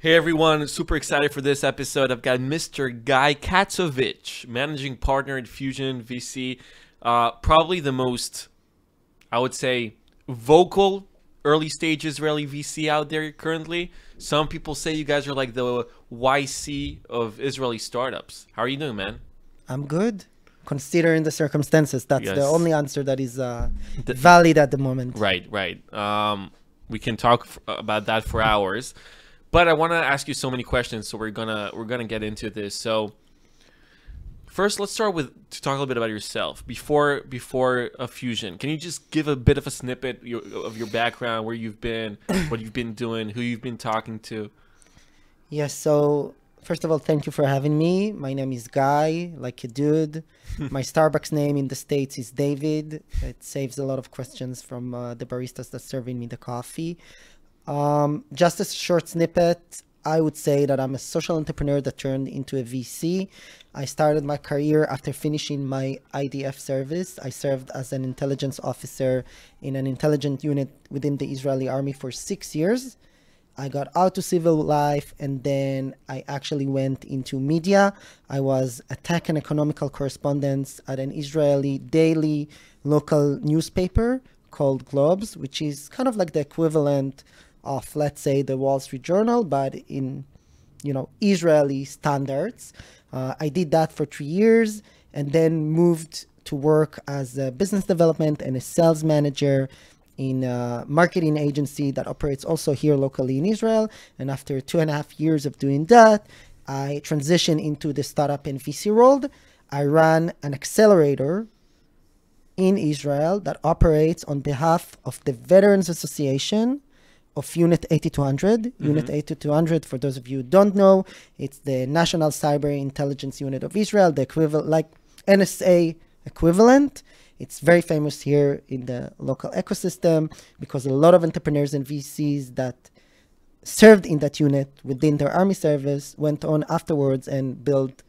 Hey everyone, super excited for this episode. I've got Mr. Guy Katsovich, managing partner at Fusion VC. Probably the most, I would say, vocal early stage Israeli VC out there currently. Some people say you guys are like the YC of Israeli startups. How are you doing, man? I'm good. Considering the circumstances, that's Yes. the only answer that is valid at the moment. Right. We can talk about that for hours. But I want to ask you so many questions, so we're gonna get into this. So first, let's start with to talk a little bit about yourself before a Fusion. Can you just give a bit of a snippet of your background, where you've been, what you've been doing, who you've been talking to? Yes, so first of all, thank you for having me. My name is Guy, like a dude. My Starbucks name in the States is David. It saves a lot of questions from the baristas that's serving me the coffee. Just a short snippet, I would say that I'm a social entrepreneur that turned into a VC. I started my career after finishing my IDF service. I served as an intelligence officer in an intelligence unit within the Israeli army for 6 years. I got out to civil life and then I actually went into media. I was a tech and economical correspondent at an Israeli daily local newspaper called Globes, which is kind of like the equivalent of, let's say, the Wall Street Journal, but in, Israeli standards. I did that for 3 years and then moved to work as a business development and a sales manager in a marketing agency that operates also here locally in Israel. And after 2.5 years of doing that, I transitioned into the startup and VC world. I ran an accelerator in Israel that operates on behalf of the Veterans Association of Unit 8200. Unit 8200, for those of you who don't know, it's the National Cyber Intelligence Unit of Israel, the equivalent, like NSA equivalent. It's very famous here in the local ecosystem because a lot of entrepreneurs and VCs that served in that unit within their army service went on afterwards and built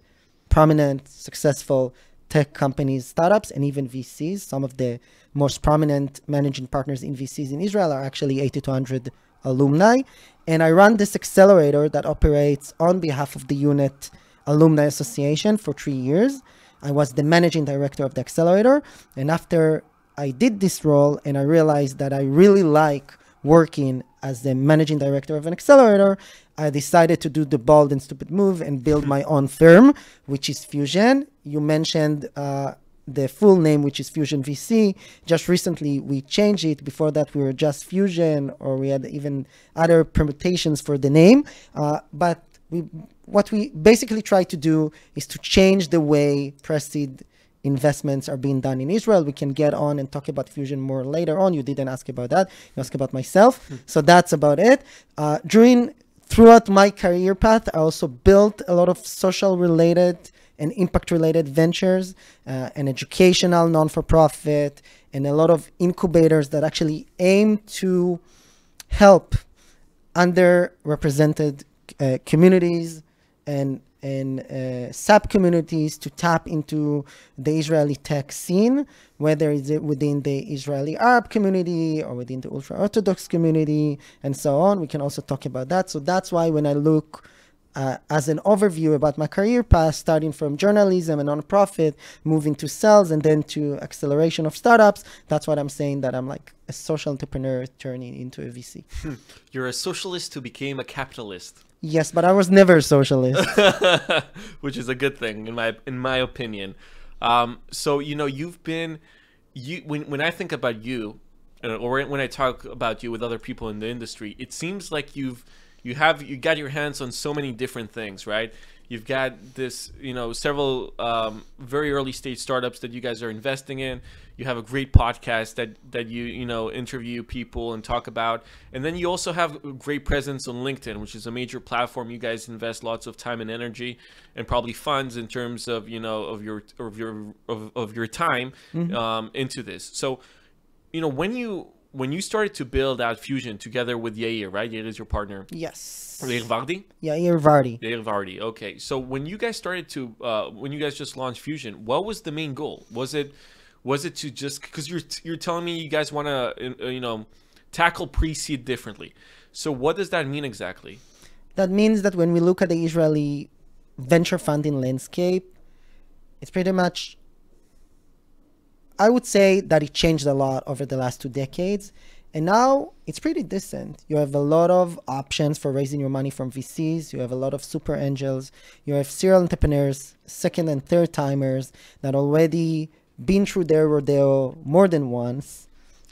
prominent, successful tech companies, startups, and even VCs. Some of the most prominent managing partners in VCs in Israel are actually 8200 alumni. And I run this accelerator that operates on behalf of the unit Alumni Association for 3 years. I was the managing director of the accelerator. And after I did this role and I realized that I really like working as the managing director of an accelerator, I decided to do the bold and stupid move and build my own firm, which is Fusion. You mentioned the full name, which is Fusion VC. Just recently, we changed it. Before that, we were just Fusion, or we had even other permutations for the name. But what we basically try to do is to change the way pre-seed investments are being done in Israel. We can get on and talk about Fusion more later on. You didn't ask about that. You asked about myself. So that's about it. Throughout my career path, I also built a lot of social related and impact related ventures, an educational non-for-profit, and a lot of incubators that actually aim to help underrepresented communities and sub-communities to tap into the Israeli tech scene, whether it's within the Israeli Arab community or within the ultra-Orthodox community and so on. We can also talk about that. So that's why when I look as an overview about my career path, starting from journalism and nonprofit, moving to sales and then to acceleration of startups, that's what I'm saying, that I'm like a social entrepreneur turning into a VC. You're a socialist who became a capitalist. Yes, but I was never a socialist. Which is a good thing in my opinion. So when I think about you, or when I talk about you with other people in the industry, it seems like you got your hands on so many different things, right? You've got this, several very early stage startups that you guys are investing in. You have a great podcast that you interview people and talk about, and then you also have a great presence on LinkedIn, which is a major platform. You guys invest lots of time and energy, and probably funds in terms of of your time into this. So, when you started to build out Fusion together with Yair, right? Yair is your partner. Yes. Yair Vardi? Yair Vardi. Yair Vardi. Okay. So when you guys started to, when you guys just launched Fusion, what was the main goal? Was it to just, because you're telling me you guys want to, tackle pre-seed differently. So what does that mean exactly? That means that when we look at the Israeli venture funding landscape, it's pretty much, I would say that it changed a lot over the last 2 decades. And now it's pretty decent. You have a lot of options for raising your money from VCs. You have a lot of super angels. You have serial entrepreneurs, second and third timers that already been through their rodeo more than once,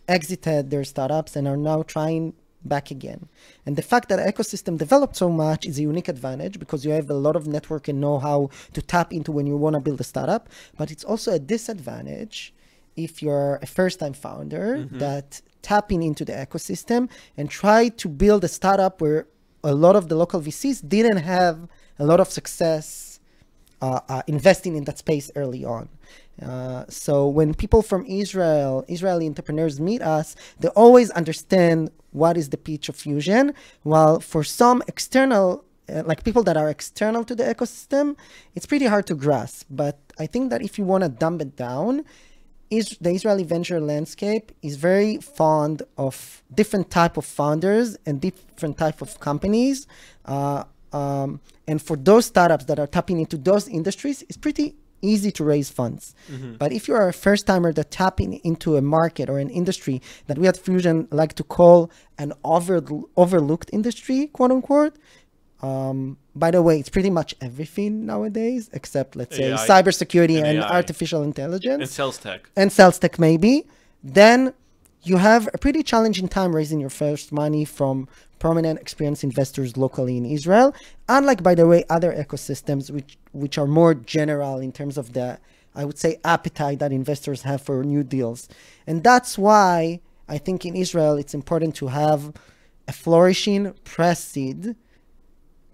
exited their startups, and are now trying back again. And the fact that ecosystem developed so much is a unique advantage because you have a lot of network and know-how to tap into when you want to build a startup. But it's also a disadvantage if you're a first-time founder that tapping into the ecosystem and try to build a startup where a lot of the local VCs didn't have a lot of success investing in that space early on. So when people from Israeli entrepreneurs meet us, they always understand what is the pitch of Fusion, while for some external, like people that are external to the ecosystem, it's pretty hard to grasp. But I think that if you want to dumb it down, the Israeli venture landscape is very fond of different type of founders and different type of companies. And for those startups that are tapping into those industries, it's pretty easy to raise funds. But if you are a first timer that tapping into a market or an industry that we at Fusion like to call an overlooked industry, quote unquote, by the way, it's pretty much everything nowadays, except let's say AI, cybersecurity and AI. artificial intelligence. And sales tech. And sales tech maybe. Then you have a pretty challenging time raising your first money from prominent experienced investors locally in Israel. Unlike, by the way, other ecosystems which are more general in terms of the, I would say, appetite that investors have for new deals. And that's why I think in Israel it's important to have a flourishing pre-seed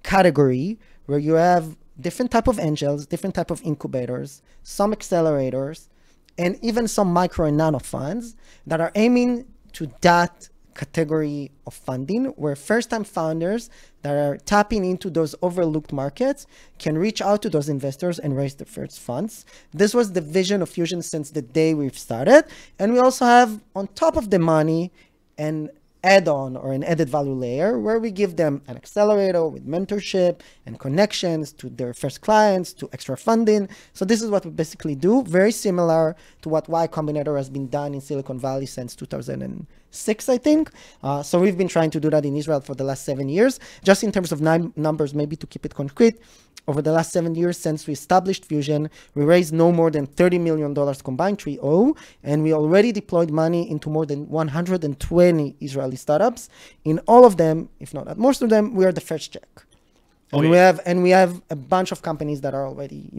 category where you have different type of angels, different type of incubators, some accelerators, and even some micro and nano funds that are aiming to that category of funding where first-time founders that are tapping into those overlooked markets can reach out to those investors and raise their first funds. This was the vision of Fusion since the day we've started. And we also have, on top of the money, an add-on or an added value layer where we give them an accelerator with mentorship and connections to their first clients, to extra funding. So this is what we basically do, very similar to what Y Combinator has been done in Silicon Valley since 2006, I think. So we've been trying to do that in Israel for the last 7 years. Just in terms of numbers, maybe to keep it concrete, over the last 7 years since we established Fusion, we raised no more than $30 million combined, 3-0, and we already deployed money into more than 120 Israeli startups. In all of them, if not at most of them, we are the first check. And we have a bunch of companies that are already,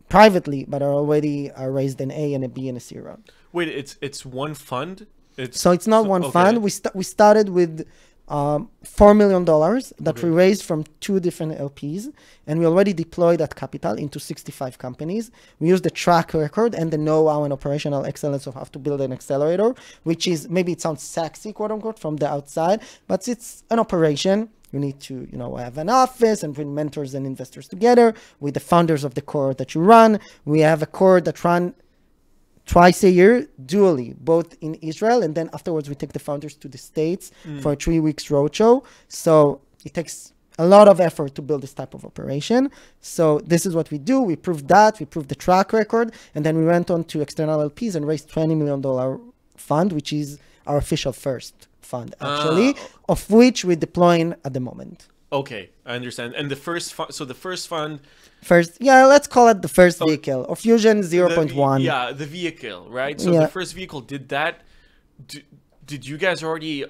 privately, but are already raised an A and a B and a C round. Wait, it's one fund? So it's not one fund. We started with $4 million that we raised from 2 different LPs, and we already deployed that capital into 65 companies. We use the track record and the know-how and operational excellence of how to build an accelerator, which is, maybe it sounds sexy, quote unquote, from the outside, but it's an operation. You need to, have an office and bring mentors and investors together with the founders of the cohort that you run. We have a cohort that run twice a year, dually, both in Israel, and then afterwards we take the founders to the States for a 3 weeks roadshow. So it takes a lot of effort to build this type of operation. So this is what we do. We proved that, we proved the track record, and then we went on to external LPs and raised $20 million fund, which is our official first fund, actually, of which we're deploying at the moment. Okay, I understand. And the first fund, so the first fund... let's call it the first vehicle, or Fusion 0.1. The vehicle, right? So the first vehicle did that. Did you guys already,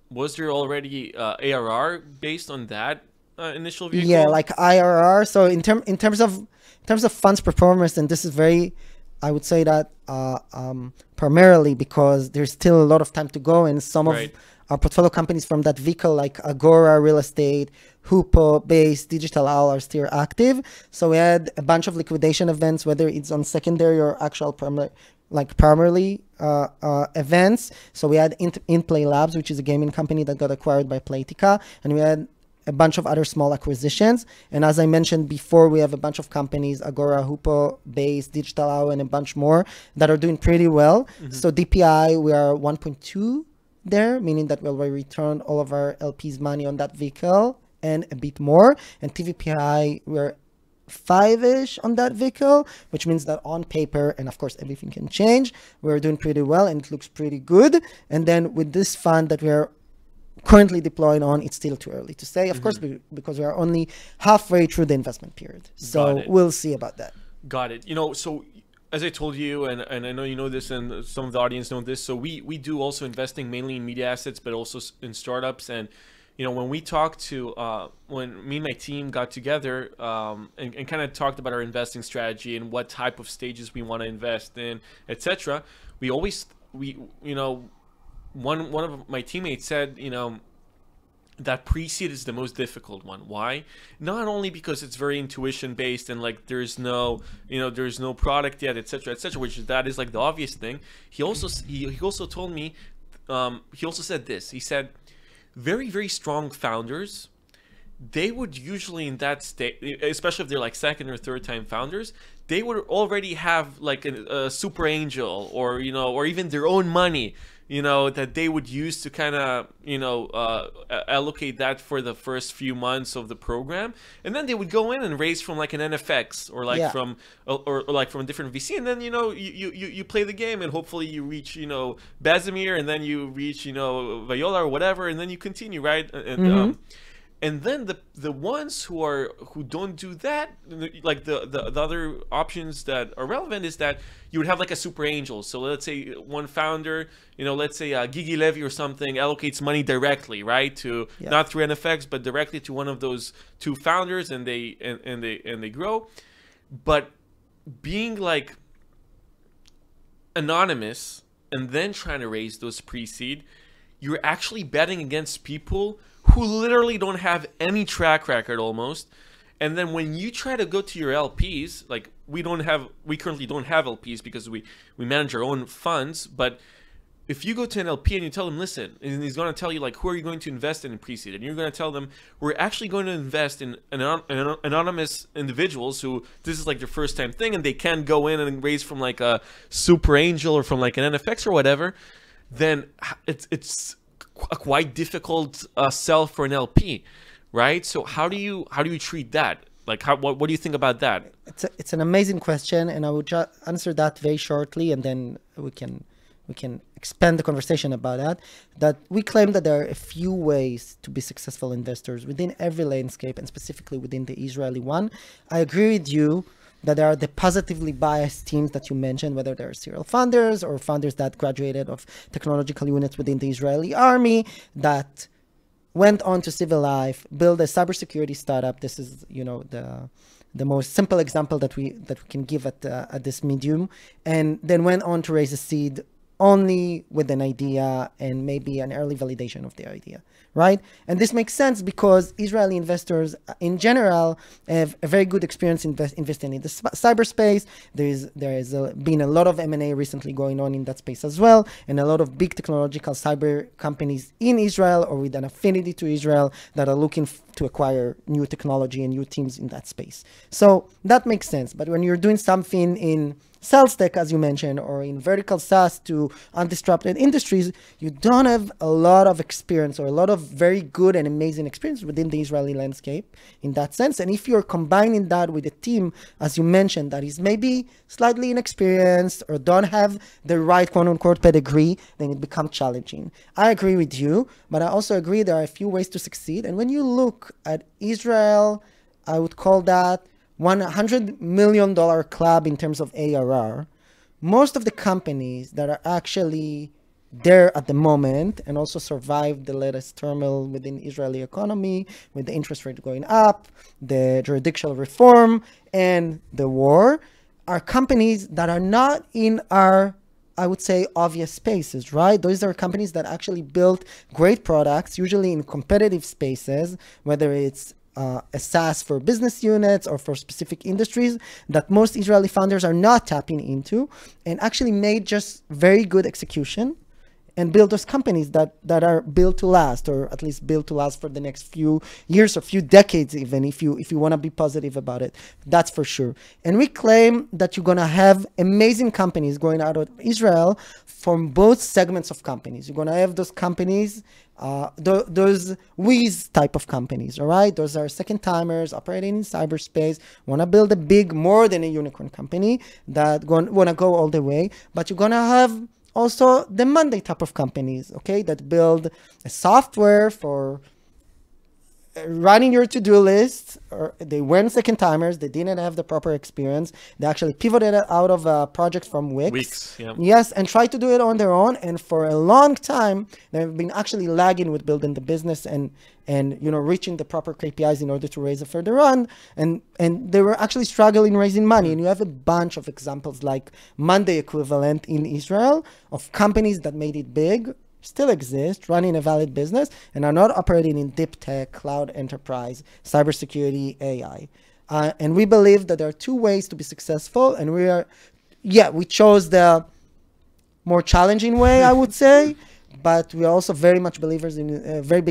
was there already ARR based on that initial vehicle? Yeah, like IRR. So in terms of funds performance, and this is very, I would say that primarily because there's still a lot of time to go, and some of our portfolio companies from that vehicle, like Agora Real Estate, Hupo, Base, Digital Owl, are still active. So we had a bunch of liquidation events, whether it's on secondary or actual primarily events. So we had InPlay Labs, which is a gaming company that got acquired by Playtika, and we had a bunch of other small acquisitions. And as I mentioned before, we have a bunch of companies, Agora, Hupo, Base, Digital Owl, and a bunch more that are doing pretty well. So DPI, we are 1.2 there, meaning that we'll return all of our LPs money on that vehicle and a bit more. And TVPI, we're 5-ish on that vehicle, which means that on paper, and of course everything can change, we're doing pretty well and it looks pretty good. And then with this fund that we're currently deploying on, it's still too early to say, of course, because we are only halfway through the investment period. So we'll see about that. Got it. So as I told you, and I know you know this, and some of the audience know this, so we do also investing mainly in media assets, but also in startups. And when we talked to, when me and my team got together and kind of talked about our investing strategy and what type of stages we want to invest in, etc., one of my teammates said, that pre-seed is the most difficult one. Why? Not only because it's very intuition based and like there's no product yet, etc., which that is like the obvious thing. He also told me, he also said this. He said, very, very strong founders, they would usually in that state, especially if they're like second or third time founders, they would already have like a super angel or even their own money, that they would use to kind of, allocate that for the first few months of the program. And then they would go in and raise from like an NFX or like from a different VC. And then, you play the game and hopefully you reach, Bazimir, and then you reach, Viola or whatever. And then you continue, right? And then the ones who don't do that, like the other options that are relevant is that you would have like a super angel. So let's say one founder, let's say Gigi Levy or something allocates money directly, right, to not through NFX but directly to one of those two founders, and they grow. But being like anonymous and then trying to raise those pre-seed, you're actually betting against people who literally don't have any track record almost. And then when you try to go to your LPs, like we currently don't have LPs because we manage our own funds. But if you go to an LP and you tell them, listen, and he's going to tell you like, who are you going to invest in pre-seed? And you're going to tell them, we're actually going to invest in anonymous individuals who this is like their first time thing, and they can go in and raise from like a super angel or from like an NFX or whatever, then it's a quite difficult sell for an LP, right? So how do you treat that? Like, what do you think about that? It's an amazing question, and I will just answer that very shortly, and then we can expand the conversation about that. That we claim that there are a few ways to be successful investors within every landscape, and specifically within the Israeli one. I agree with you that there are the positively biased teams that you mentioned, whether they're serial founders or founders that graduated of technological units within the Israeli army that went on to civil life, build a cybersecurity startup. This is, the most simple example that we can give at this medium, and then went on to raise a seed only with an idea and maybe an early validation of the idea, right? And this makes sense because Israeli investors in general have a very good experience investing in the cyberspace. There has been a lot of M&A recently going on in that space as well, and a lot of big technological cyber companies in Israel or with an affinity to Israel that are looking to acquire new technology and new teams in that space. So that makes sense. But when you're doing something in sales tech, as you mentioned, or in vertical SaaS to undisrupted industries, you don't have a lot of experience or a lot of very good and amazing experience within the Israeli landscape in that sense. And if you're combining that with a team, as you mentioned, that is maybe slightly inexperienced or don't have the right quote-unquote pedigree, then it becomes challenging. I agree with you, but I also agree there are a few ways to succeed. And when you look at Israel, I would call that $100 million club in terms of ARR. Most of the companies that are actually there at the moment and also survived the latest turmoil within the Israeli economy, with the interest rate going up, the jurisdictional reform, and the war, are companies that are not in our, I would say, obvious spaces, right? Those are companies that actually built great products, usually in competitive spaces, whether it's a SaaS for business units or for specific industries that most Israeli founders are not tapping into, and actually made just very good execution and build those companies that are built to last, or at least built to last for the next few years or few decades, even if you want to be positive about it. That's for sure. And we claim that you're going to have amazing companies going out of Israel from both segments of companies. You're going to have those companies, those Wiz type of companies, all right? Those are second timers operating in cyberspace, want to build a big, more than a unicorn company that want to go all the way. But you're going to have also the Monday type of companies, okay, that build a software for running your to-do list, or they weren't second timers, they didn't have the proper experience, they actually pivoted out of a project from Wix. Yeah. Yes, and tried to do it on their own, and for a long time they've been actually lagging with building the business and reaching the proper KPIs in order to raise a further run, and they were actually struggling raising money. And you have a bunch of examples like Monday equivalent in Israel of companies that made it big, still exist, running a valid business, and are not operating in deep tech, cloud enterprise, cybersecurity, AI. And we believe that there are two ways to be successful, and we chose the more challenging way, I would say, but we are also very big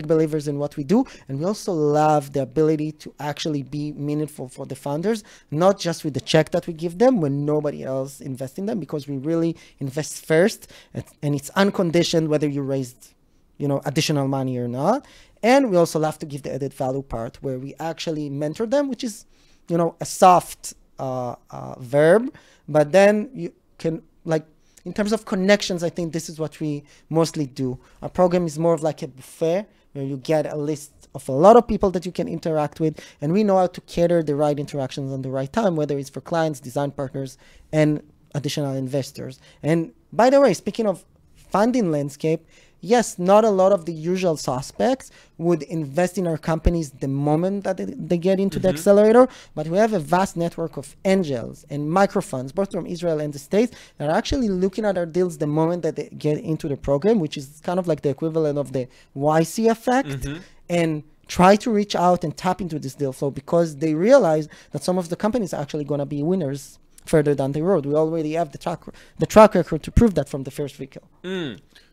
believers in what we do, and we also love the ability to actually be meaningful for the founders, not just with the check that we give them when nobody else invests in them, because we really invest first, and it's unconditioned whether you raised additional money or not. And we also love to give the added value part where we actually mentor them, which is a soft verb, but then you can, like, in terms of connections, I think this is what we mostly do. Our program is more of like a buffet where you get a list of a lot of people that you can interact with, and we know how to cater the right interactions on the right time, whether it's for clients, design partners, and additional investors. And by the way, speaking of funding landscape, yes, not a lot of the usual suspects would invest in our companies the moment that they get into the accelerator, but we have a vast network of angels and microfunds, both from Israel and the States, that are actually looking at our deals the moment that they get into the program, which is kind of like the equivalent of the YC effect, and try to reach out and tap into this deal flow because they realize that some of the companies are actually going to be winners further down the road. We already have the track record to prove that from the first vehicle.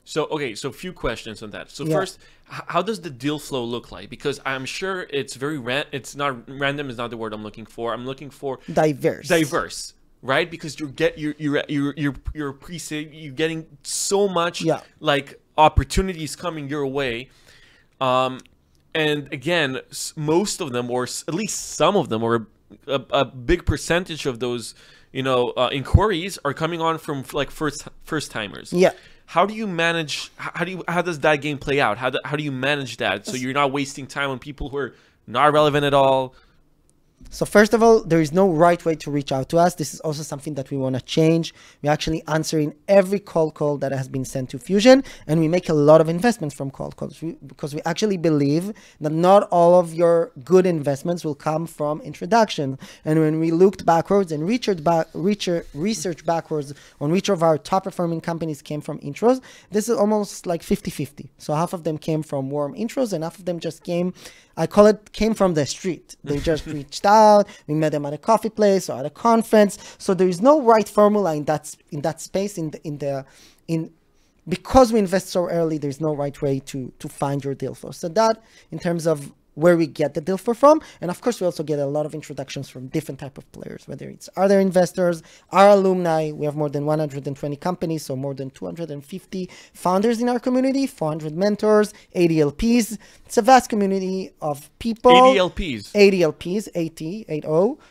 So a few questions on that. So first, how does the deal flow look like? Because I'm sure it's very it's not random is not the word I'm looking for. I'm looking for diverse, right? Because you're getting so much like opportunities coming your way. And again, most of them, or at least some of them, or a big percentage of those, inquiries are coming on from like first timers. Yeah. How do you manage? How does that game play out? How do you manage that so you're not wasting time on people who are not relevant at all? So first of all, there is no right way to reach out to us. This is also something that we want to change. We're actually answering every cold call that has been sent to Fusion, and we make a lot of investments from cold calls because we actually believe that not all of your good investments will come from introduction. And when we looked backwards and researched backwards on which of our top performing companies came from intros, this is almost like 50-50. So half of them came from warm intros and half of them just came from the street. They just reached out. We met them at a coffee place or at a conference. So there is no right formula in that space. Because we invest so early, there's no right way to find your deal flow. So that in terms of where we get the deal flow from, and of course we also get a lot of introductions from different type of players, whether it's other investors, our alumni. We have more than 120 companies, so more than 250 founders in our community, 400 mentors, 80 LPs. It's a vast community of people. 80 LPs. 80 LPs, 80.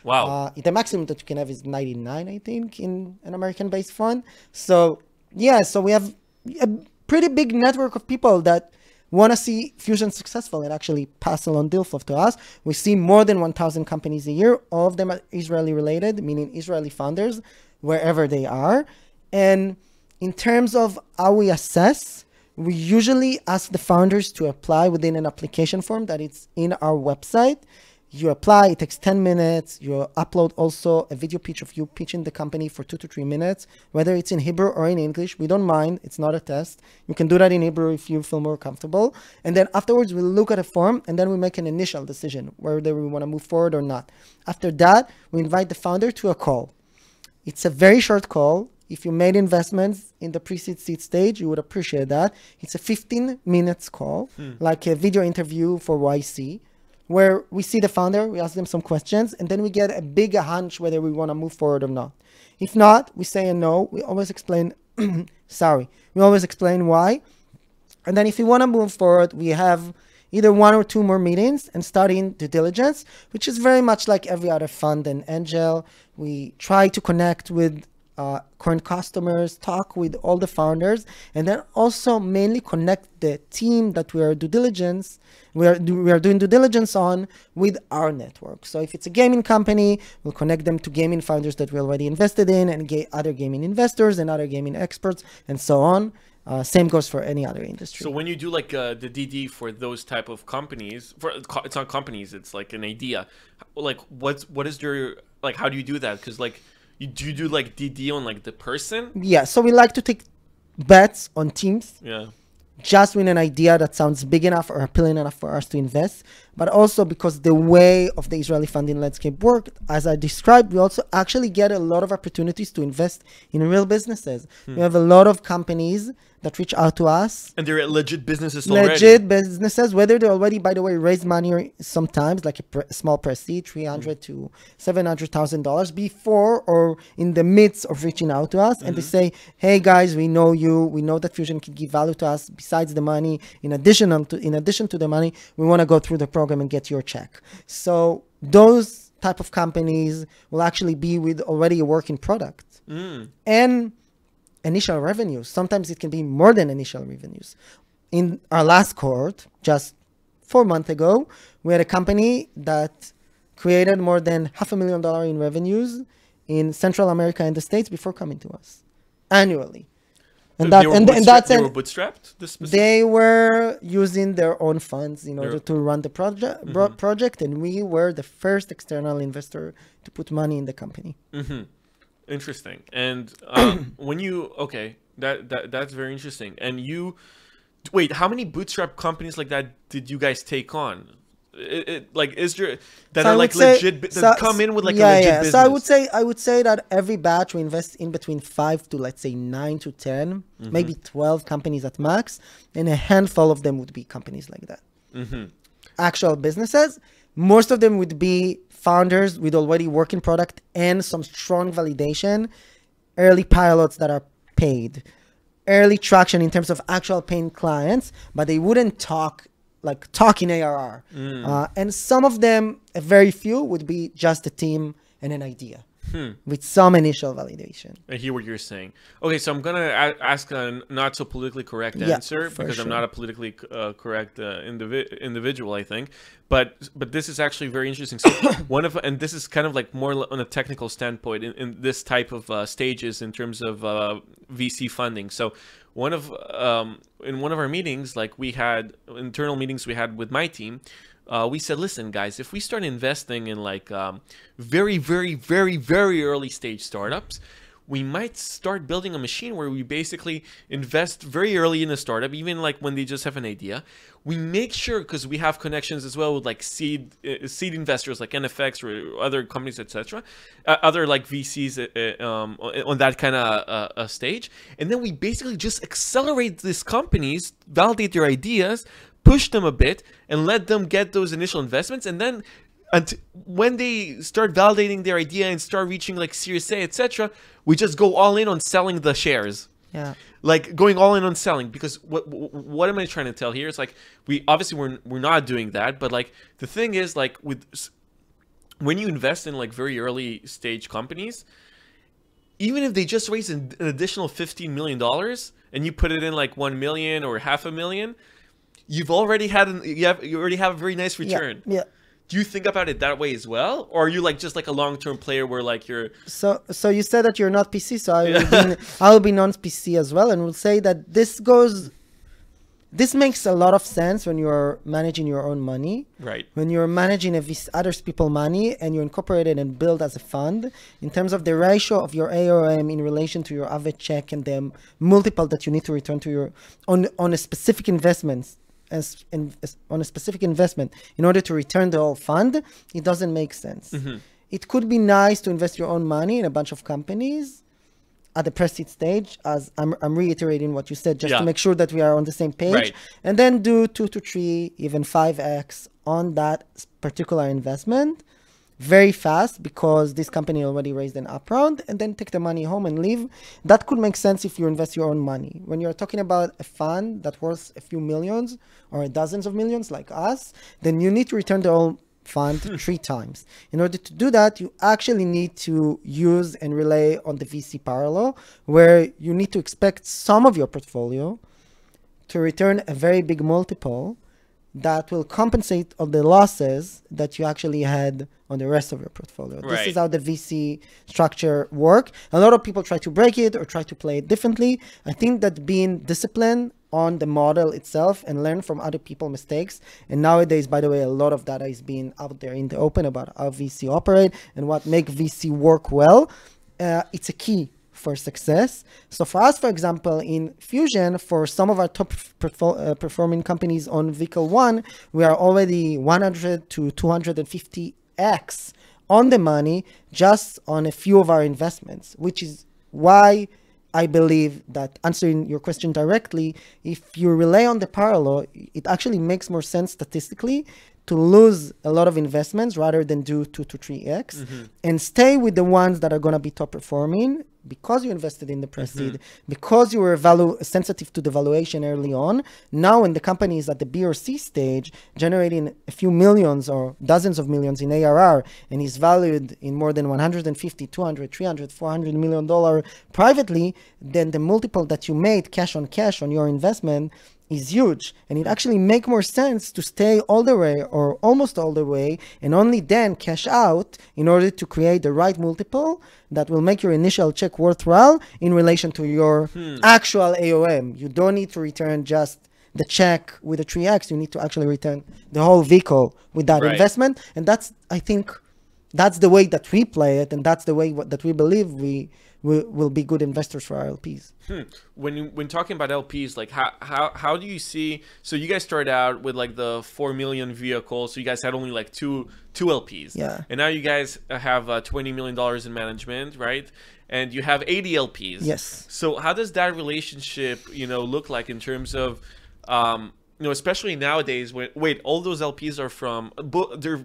Wow. The maximum that you can have is 99, I think, in an American-based fund. So yeah, so we have a pretty big network of people that want to see Fusion successful and actually pass along deal flow to us. We see more than 1,000 companies a year. All of them are Israeli related, meaning Israeli founders, wherever they are. And in terms of how we assess, we usually ask the founders to apply within an application form that is in our website. You apply, it takes 10 minutes. You upload also a video pitch of you pitching the company for 2 to 3 minutes, whether it's in Hebrew or in English. We don't mind. It's not a test. You can do that in Hebrew if you feel more comfortable. And then afterwards, we look at a form and then we make an initial decision whether we want to move forward or not. After that, we invite the founder to a call. It's a very short call. if you made investments in the pre-seed seed stage, you would appreciate that. It's a 15 minutes call, like a video interview for YC, where we see the founder, we ask them some questions, and then we get a bigger hunch whether we want to move forward or not. If not, we say a no. We always explain, we always explain why. And then if you want to move forward, we have either 1 or 2 more meetings and starting due diligence, which is very much like every other fund and angel. We try to connect with current customers, talk with all the founders, and then also mainly connect the team that we are doing due diligence on with our network. So if it's a gaming company, we'll connect them to gaming founders that we already invested in, and other gaming investors and other gaming experts, and so on. Same goes for any other industry. So when you do like the DD for those type of companies, it's not companies, it's like an idea. Like what is your, like, how do you do that? Because like, do you do like DD on like the person? Yeah, so we like to take bets on teams. Yeah. Just with an idea that sounds big enough or appealing enough for us to invest, but also because the way of the Israeli funding landscape work, as I described, we also actually get a lot of opportunities to invest in real businesses. We have a lot of companies that reach out to us. And they're legit businesses already. Legit businesses, whether they already, by the way, raise money or sometimes like a small pre-seed, $300,000 to $700,000 before or in the midst of reaching out to us. And they say, hey guys, we know you. We know that Fusion can give value to us besides the money. In addition to the money, we want to go through the program and get your check. So those type of companies will actually be with already a working product. And initial revenues. Sometimes it can be more than initial revenues. In our last cohort, just 4 months ago, we had a company that created more than $500,000 in revenues in Central America and the States before coming to us annually. And they were bootstrapped? They were using their own funds in order to run the project, and we were the first external investor to put money in the company. Interesting. And when you, okay, that's very interesting. And you, wait, how many bootstrap companies like that did you guys take on? Like, is there that so are like legit that come in with like a legit business? So I would say that every batch we invest in between 5 to, let's say, 9 to 10, maybe 12 companies at max, and a handful of them would be companies like that. Actual businesses. Most of them would be founders with already working product and some strong validation, early pilots that are paid, early traction in terms of actual paying clients, but they wouldn't talk in ARR. And some of them, a very few, would be just a team and an idea with some initial validation. I hear what you're saying. Okay, so I'm going to ask a not so politically correct answer because I'm not a politically correct individual, I think. But this is actually very interesting. So and this is kind of like more on a technical standpoint in this type of stages in terms of VC funding. So in one of our meetings, like we had internal meetings we had with my team, we said, listen, guys, if we start investing in like very, very, very, very early stage startups, we might start building a machine where we basically invest very early in a startup, even like when they just have an idea. We make sure, because we have connections as well with like seed investors like NFX or other companies, etc., other like VCs on that kind of stage. And then we basically just accelerate these companies, validate their ideas, push them a bit, and let them get those initial investments. And then when they start validating their idea and start reaching like Series A, etc., we just go all in on selling the shares. Yeah. Like going all in on selling, because what am I trying to tell here? It's like we're not doing that, but like the thing is, like when you invest in like very early stage companies, even if they just raise an additional $15 million and you put it in like 1 million or $500,000, you already have a very nice return. Yeah. Do you think about it that way as well, or are you like just like a long-term player where like you're? So you said that you're not PC, so I'll be non-PC as well, and we'll say that this makes a lot of sense when you're managing your own money. Right. When you're managing other people's money and you incorporate it and build as a fund, in terms of the ratio of your AUM in relation to your average check and the multiple that you need to return to your on a specific investment. On a specific investment in order to return the whole fund, it doesn't make sense. It could be nice to invest your own money in a bunch of companies, at the pre-seed stage, as I'm reiterating what you said, just Yeah. to make sure that we are on the same page, Right. and then do 2 to 3, even 5x on that particular investment very fast, because this company already raised an up round, and then take the money home and leave. That could make sense if you invest your own money. When you're talking about a fund that worth a few millions or dozens of millions like us, then you need to return the whole fund 3 times. In order to do that, you actually need to use and rely on the VC parallel, where you need to expect some of your portfolio to return a very big multiple that will compensate on the losses that you actually had on the rest of your portfolio. Right. This is how the VC structure work. A lot of people try to break it or try to play it differently. I think that being disciplined on the model itself and learn from other people's mistakes. And nowadays, by the way, a lot of data is being out there in the open about how VC operate and what make VC work well. It's a key for success. So for us, for example, in Fusion, for some of our top performing companies on Vehicle 1, we are already 100 to 250x on the money just on a few of our investments, which is why I believe that, answering your question directly, if you rely on the parallel, it actually makes more sense statistically to lose a lot of investments rather than do 2 to 3x and stay with the ones that are going to be top performing, because you invested in the pre-seed, because you were sensitive to the valuation early on. Now when the company is at the B or C stage, generating a few millions or dozens of millions in ARR, and is valued in more than 150, 200, 300, 400 million dollar privately, then the multiple that you made cash on your investment is huge, and it actually make more sense to stay all the way or almost all the way and only then cash out in order to create the right multiple that will make your initial check worthwhile in relation to your actual AOM. You don't need to return just the check with a 3x. You need to actually return the whole vehicle with that investment. And that's, I think, that's the way that we play it, and that's the way that we believe we will be good investors for our LPs. When talking about LPs, like how do you see? So you guys started out with like the 4 million vehicle, so you guys had only like two LPs. Yeah. And now you guys have $20 million in management, right? And you have 80 LPs. Yes. So how does that relationship, look like in terms of, especially nowadays when all those LPs are from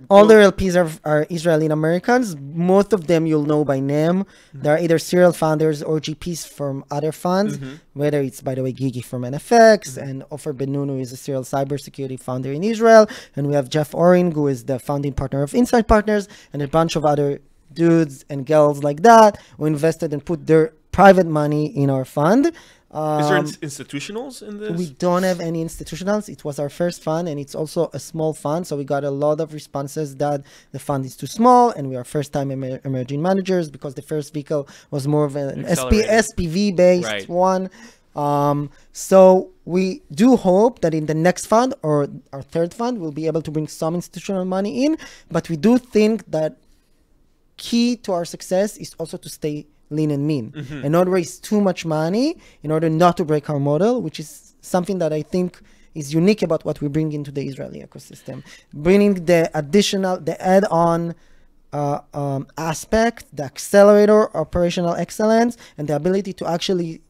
all their LPs are Israeli Americans. Most of them you'll know by name. They're either serial founders or GPs from other funds, whether it's, by the way, Gigi from NFX and Ofer Ben-Nun, who is a serial cybersecurity founder in Israel, and we have Jeff Oring, who is the founding partner of Insight Partners, and a bunch of other dudes and girls like that who invested and put their private money in our fund. Is there institutionals in this? We don't have any institutionals. It was our first fund, and it's also a small fund. So we got a lot of responses that the fund is too small, and we are first-time emerging managers, because the first vehicle was more of an SPV-based one. So we do hope that in the next fund or our third fund, we'll be able to bring some institutional money in. But we do think that key to our success is also to stay lean and mean and not raise too much money in order not to break our model, which is something that I think is unique about what we bring into the Israeli ecosystem. Bringing the add-on aspect, the accelerator, operational excellence, and the ability to actually,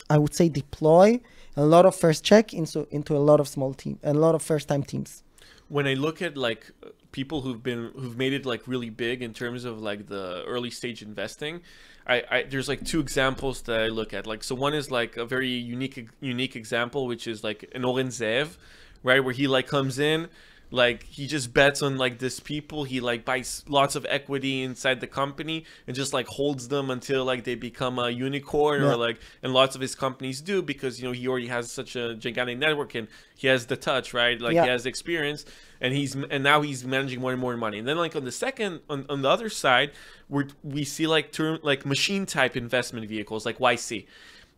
I would say, deploy a lot of first check into a lot of small team, a lot of first-time teams. When I look at like people who've made it like really big in terms of like the early stage investing, I there's like two examples that I look at. Like, so one is like a very unique example, which is like an Oren Zev, right, where he like comes in, like he just bets on like this people, he like buys lots of equity inside the company and just like holds them until like they become a unicorn, or like, and lots of his companies do, because he already has such a gigantic network and he has the touch, right, like he has experience, and now he's managing more and more money. And then like on the other side, we see like machine type investment vehicles like YC,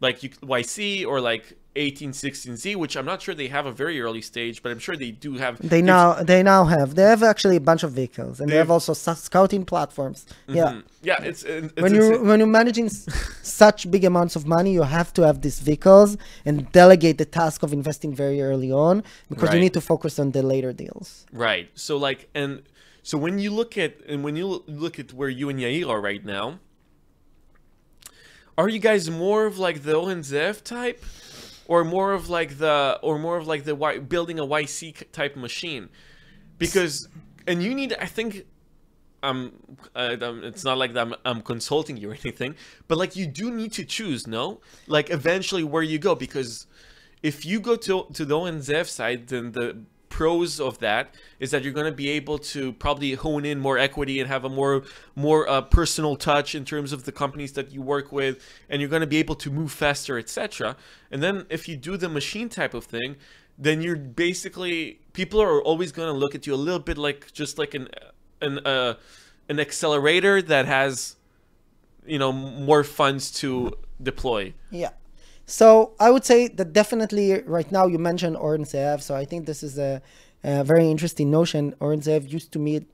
YC or like 1816Z, which I'm not sure they have a very early stage, but I'm sure they do have. They have actually a bunch of vehicles, and they have also scouting platforms. It's when you're managing such big amounts of money, you have to have these vehicles and delegate the task of investing very early on, because you need to focus on the later deals. Right. So like, and so when you look at where you and Yair are right now, are you guys more of like the ONZF type, or more of like building a YC type machine? Because and you need, I think, it's not like I'm consulting you or anything, but like you do need to choose, no? Like eventually where you go, because if you go to the ONZF side, then the pros of that is that you're going to be able to probably hone in more equity and have a more personal touch in terms of the companies that you work with, and you're going to be able to move faster, etc. And then if you do the machine type of thing, then you're basically, people are always going to look at you a little bit like just like an accelerator that has, you know, more funds to deploy. Yeah. So I would say that definitely right now you mentioned ONZF. So I think this is a very interesting notion. ONZF used to meet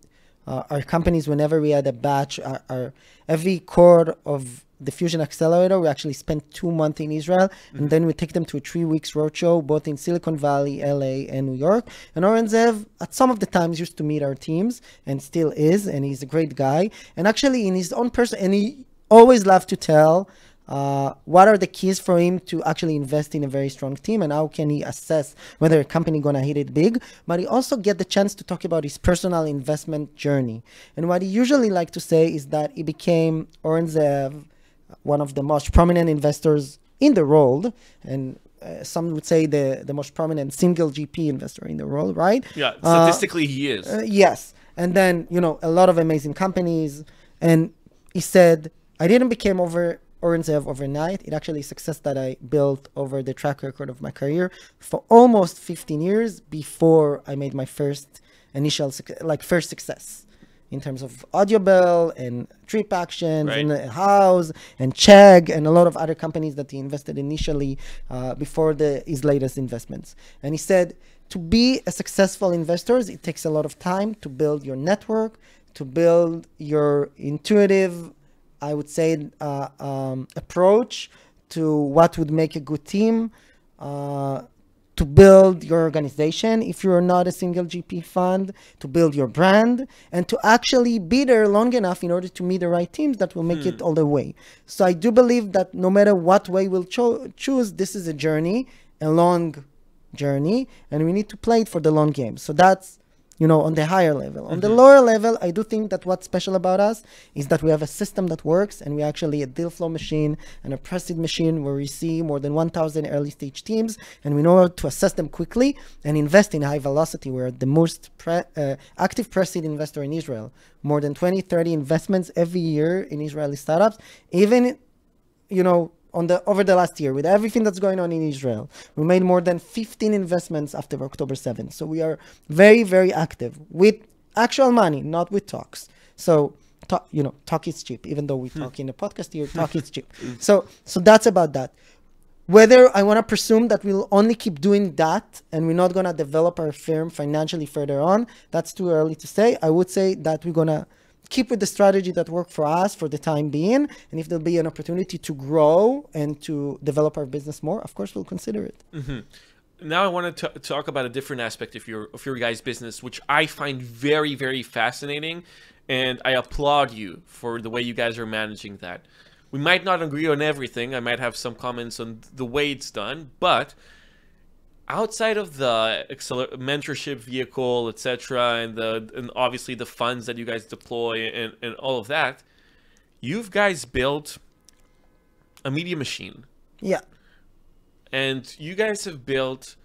our companies whenever we had a batch. Every core of the Fusion Accelerator, we actually spent 2 months in Israel, and then we take them to a 3 weeks roadshow, both in Silicon Valley, LA, and New York. And Oren at some of the times used to meet our teams, and still is, and he's a great guy. And actually in his own person, and he always loved to tell what are the keys for him to actually invest in a very strong team, and how can he assess whether a company gonna hit it big. But he also get the chance to talk about his personal investment journey. And what he usually like to say is that he became Oren Zev, one of the most prominent investors in the world, and some would say the most prominent single GP investor in the world, right? Yeah, statistically he is. Yes. And then, you know, a lot of amazing companies. And he said, I didn't become Oren Zev overnight. It actually is success that I built over the track record of my career for almost 15 years before I made my first success in terms of Audible and Trip Actions, right, and House and Chegg and a lot of other companies that he invested initially before his latest investments. And he said, to be a successful investor, it takes a lot of time to build your network, to build your intuitive, I would say, approach to what would make a good team, to build your organization if you're not a single GP fund, to build your brand, and to actually be there long enough in order to meet the right teams that will make it all the way. So I do believe that no matter what way we'll choose, this is a journey, a long journey, and we need to play it for the long game. So that's, you know, on the higher level. On the lower level, I do think that what's special about us is that we have a system that works, and we actually a deal flow machine and a pre-seed machine where we see more than 1,000 early stage teams, and we know how to assess them quickly and invest in high velocity. We're the most active pre-seed investor in Israel. More than 20, 30 investments every year in Israeli startups. Even, you know, over the last year, with everything that's going on in Israel, we made more than 15 investments after October 7th. So we are very, very active with actual money, not with talks. So, talk is cheap. Even though we talk in the podcast here, talk is cheap. So that's about that. Whether I want to presume that we'll only keep doing that and we're not going to develop our firm financially further on, that's too early to say. I would say that we're going to keep with the strategy that worked for us for the time being. And if there'll be an opportunity to grow and to develop our business more, of course, we'll consider it. Now I want to talk about a different aspect of your guys' business, which I find very, very fascinating. And I applaud you for the way you guys are managing that. We might not agree on everything. I might have some comments on the way it's done, but outside of the mentorship vehicle, etc., and obviously the funds that you guys deploy and all of that, you guys built a media machine. Yeah. And you guys have built,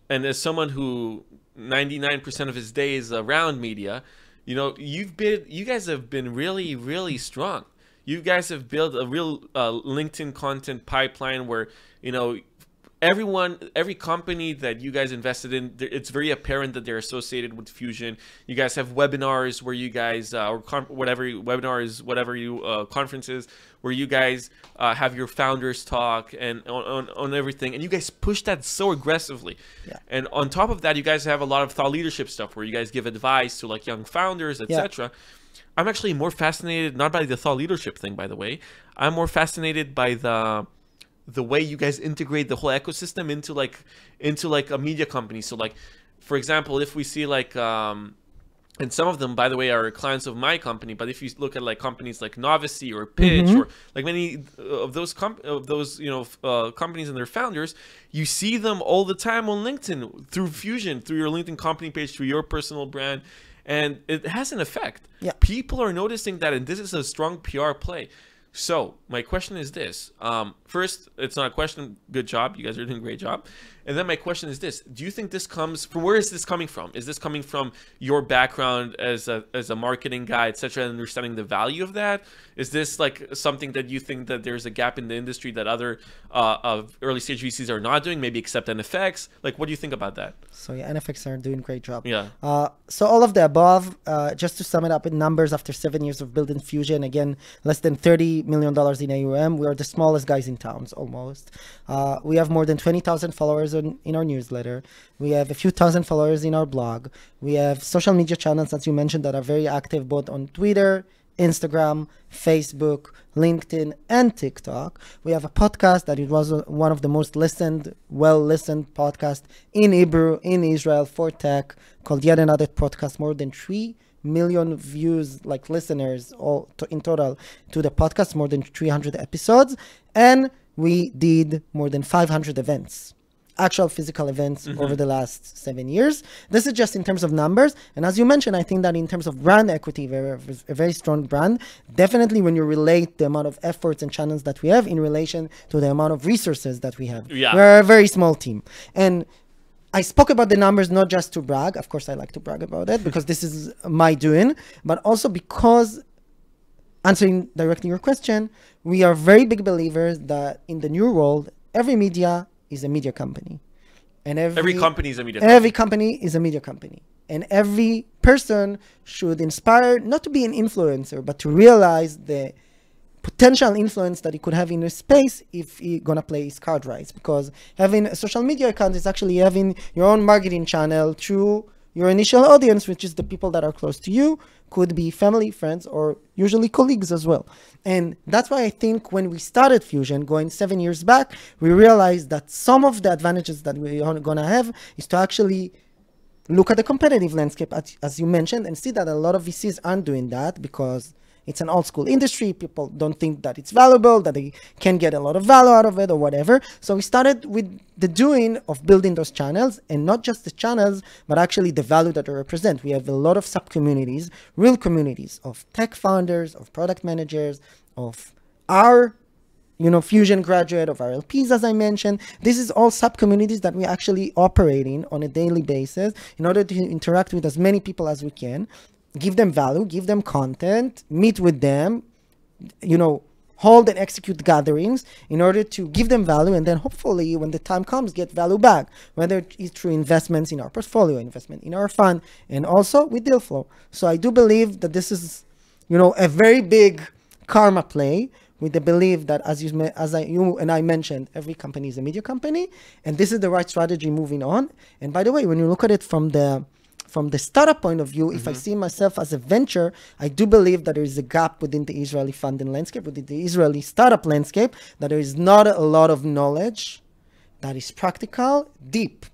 and as someone who 99% of his day is around media, you know, you guys have been really, really strong. You guys have built a real LinkedIn content pipeline where, you know, every company that you guys invested in, it's very apparent that they're associated with Fusion. You guys have webinars where you guys, conferences where you guys have your founders talk and on everything. And you guys push that so aggressively. Yeah. And on top of that, you guys have a lot of thought leadership stuff where you guys give advice to like young founders, etc. Yeah. I'm actually more fascinated, not by the thought leadership thing, by the way. I'm more fascinated by the way you guys integrate the whole ecosystem into like a media company. So like, for example, if we see like And some of them, by the way, are clients of my company. But if you look at like companies like Novicy or Pitch or like many of those companies and their founders, you see them all the time on LinkedIn through Fusion, through your LinkedIn company page, through your personal brand, and it has an effect. Yeah. People are noticing that, and this is a strong PR play. So my question is this. First, it's not a question. Good job. You guys are doing a great job. And then my question is this. Do you think this comes from, where is this coming from? Is this coming from your background as a marketing guy, etc., and understanding the value of that? Is this like something that you think that there's a gap in the industry that other early stage VCs are not doing, maybe except NFX? Like, what do you think about that? So yeah, NFX are doing a great job. Yeah. So all of the above, just to sum it up in numbers, after 7 years of building Fusion, again, less than $30 million in AUM. We are the smallest guys in towns, almost. We have more than 20,000 followers in our newsletter. We have a few thousand followers in our blog. We have social media channels, as you mentioned, that are very active both on Twitter, Instagram, Facebook, LinkedIn, and TikTok. We have a podcast that it was one of the most listened, well-listened podcasts in Hebrew, in Israel, for tech, called Yet Another Podcast. More than 3 million views, like listeners all in total to the podcast, more than 300 episodes. And we did more than 500 events. Actual physical events over the last 7 years. This is just in terms of numbers. And as you mentioned, I think that in terms of brand equity, we're a very strong brand. Definitely when you relate the amount of efforts and channels that we have in relation to the amount of resources that we have. Yeah. We're a very small team. And I spoke about the numbers not just to brag. Of course, I like to brag about it because this is my doing, but also because, answering directly your question, we are very big believers that in the new world, every media is a media company. And every company is a media company. Every company is a media company. And every person should inspire, not to be an influencer, but to realize the potential influence that he could have in a space if he gonna play his card right. Because having a social media account is actually having your own marketing channel through your initial audience, which is the people that are close to you, could be family, friends, or usually colleagues as well. And that's why I think when we started Fusion, going 7 years back, we realized that some of the advantages that we're gonna have is to actually look at the competitive landscape, as you mentioned, and see that a lot of VCs aren't doing that because it's an old school industry. People don't think that it's valuable, that they can get a lot of value out of it or whatever. So we started with the doing of building those channels, and not just the channels, but actually the value that they represent. We have a lot of sub-communities, real communities of tech founders, of product managers, of our Fusion graduate, of our LPs, as I mentioned. This is all sub-communities that we're actually operating on a daily basis in order to interact with as many people as we can. Give them value, give them content, meet with them, hold and execute gatherings in order to give them value, and then hopefully when the time comes, get value back, whether it's through investments in our portfolio, investment in our fund, and also with deal flow. So I do believe that this is, a very big karma play, with the belief that you and I mentioned, every company is a media company, and this is the right strategy moving on. And by the way, when you look at it from the startup point of view, if I see myself as a venture, I do believe that there is a gap within the Israeli funding landscape, within the Israeli startup landscape, that there is not a lot of knowledge that is practical, deep,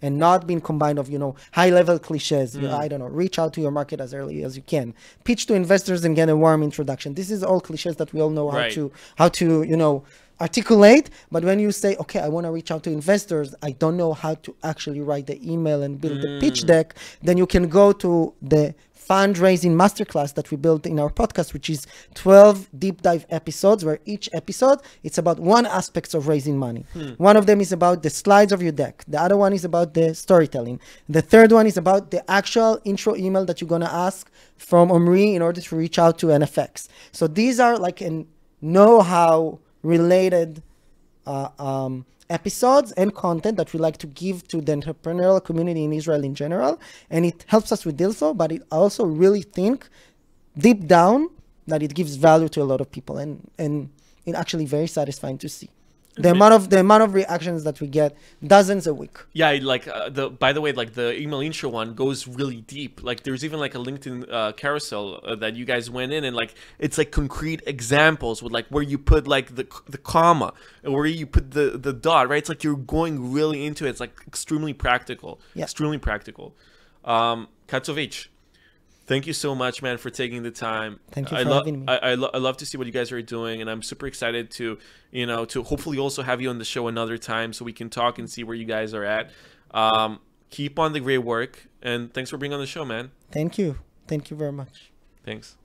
and not being combined of, high-level cliches. I don't know, reach out to your market as early as you can. Pitch to investors and get a warm introduction. This is all cliches that we all know how to articulate. But when you say, okay, I want to reach out to investors, I don't know how to actually write the email and build the pitch deck, then you can go to the fundraising masterclass that we built in our podcast, which is 12 deep dive episodes, where each episode, it's about one aspect of raising money. One of them is about the slides of your deck. The other one is about the storytelling. The third one is about the actual intro email that you're going to ask from Omri in order to reach out to NFX. So these are like a know-how related episodes and content that we like to give to the entrepreneurial community in Israel in general, and it helps us with deal flow, but it also really think deep down that it gives value to a lot of people, and it's actually very satisfying to see the amount of reactions that we get, dozens a week. Yeah, like by the way, like the email intro one goes really deep. Like there's even like a LinkedIn carousel that you guys went in, and like it's like concrete examples with like where you put like the comma and where you put the dot, right? It's like you're going really into it. It's like extremely practical. Yeah. Extremely practical. Katsovich, Thank you so much, man, for taking the time. Thank you for having me. I love to see what you guys are doing, and I'm super excited to, to hopefully also have you on the show another time so we can talk and see where you guys are at. Keep on the great work, and thanks for being on the show, man. Thank you. Thank you very much. Thanks.